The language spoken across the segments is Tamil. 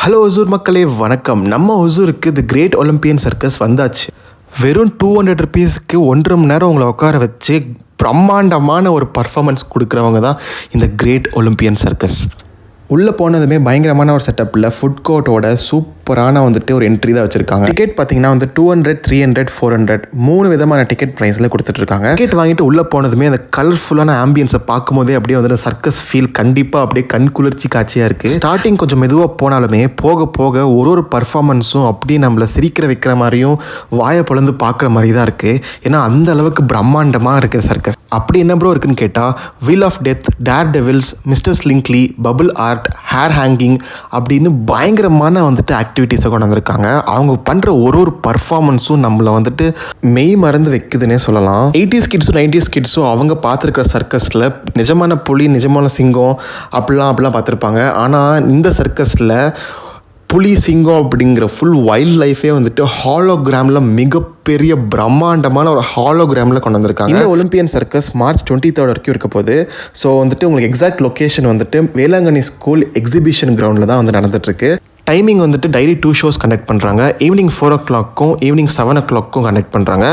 ஹலோ ஒசூர் மக்களே வணக்கம். நம்ம ஒசூருக்கு தி கிரேட் ஒலிம்பியன் சர்க்கஸ் வந்தாச்சு. வெறும் 200 ருபீஸ்க்கு 1.5 மணி நேரம் உங்களை உட்கார வச்சு பிரம்மாண்டமான ஒரு பர்ஃபார்மன்ஸ் கொடுக்குறவங்க தான் இந்த கிரேட் ஒலிம்பியன் சர்க்கஸ். உள்ளே போனதுமே பயங்கரமான ஒரு செட்டப்பில் ஃபுட் கோர்ட்டோட சூப்பரான ஒரு என்ட்ரி தான் வச்சுருக்காங்க. டிக்கெட் பார்த்தீங்கன்னா 200, 300, 400 3 விதமான டிக்கெட் ப்ரைஸில் கொடுத்துட்ருக்காங்க. டிக்கெட் வாங்கிட்டு உள்ளே போனதுமே அந்த கலர்ஃபுல்லான ஆம்பியன்ஸை பார்க்கும்போதே அப்படியே சர்க்கஸ் ஃபீல் கண்டிப்பாக அப்படியே கண் குளிர்ச்சி காட்சியாக இருக்குது. ஸ்டார்டிங் கொஞ்சம் மெதுவாக போனாலுமே போக போக ஒரு பர்ஃபார்மன்ஸும் அப்படியே நம்மளை சிரிக்கிற வைக்கிற மாதிரியும் வாயை பொழந்து பார்க்குற மாதிரி தான் இருக்குது. ஏன்னா அந்த அளவுக்கு பிரம்மாண்டமாக இருக்குது சர்க்கஸ். அப்படி என்ன ப்ரோ இருக்குன்னு கேட்டால் wheel of death, dare devils, Mr ஸ்லிங்க்லி, பபுள் ஆர்ட், ஹேர் ஹேங்கிங் அப்படின்னு பயங்கரமான ஆக்டிவிட்டீஸை கொண்டு வந்திருக்காங்க. அவங்க பண்ணுற ஒரு பர்ஃபார்மன்ஸும் நம்மளை மெய் மறந்து வைக்குதுன்னே சொல்லலாம். 80s கிட்ஸும் 90s கிட்ஸும் அவங்க பார்த்துருக்கிற சர்க்கஸில் நிஜமான புலி, நிஜமான சிங்கம் அப்படிலாம் பார்த்துருப்பாங்க. ஆனால் இந்த சர்க்கஸில் புலி, சிங்கம் அப்படிங்கிற ஃபுல் வைல்ட் லைஃபே ஹாலோகிராமில் மிகப்பெரிய பிரம்மாண்டமான ஒரு ஹாலோகிராமில் கொண்டு வந்திருக்காங்க. இந்த ஒலிம்பியன் சர்க்கஸ் மார்ச் 23 வரைக்கும் இருக்க போகுது. ஸோ உங்களுக்கு exact location Velankanni school exhibition கிரவுண்டில் தான் நடந்துட்டுருக்கு. டைமிங் டெய்லி 2 ஷோஸ் கண்டக்ட் பண்ணுறாங்க. ஈவினிங் 4 o'clockக்கும் ஈவினிங் 7 o'clockக்கும் கண்டக்ட் பண்ணுறாங்க.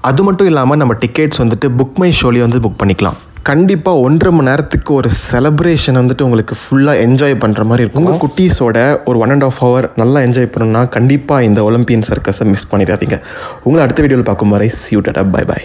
அது மட்டும் இல்லாமல் நம்ம டிக்கெட்ஸ் புக் மை ஷோலேயே புக் பண்ணிக்கலாம். கண்டிப்பாக 1.5 மணி நேரத்துக்கு ஒரு செலிப்ரேஷன் உங்களுக்கு ஃபுல்லாக என்ஜாய் பண்ணுற மாதிரி இருக்கும். உங்கள் குட்டீஸோட ஒரு 1.5 hour நல்லா என்ஜாய் பண்ணணும்னா கண்டிப்பாக இந்த ஒலிம்பியன் சர்க்கஸை மிஸ் பண்ணிடாதீங்க. உங்களை அடுத்த வீடியோவில் பார்க்கும் வரை see you, bye bye.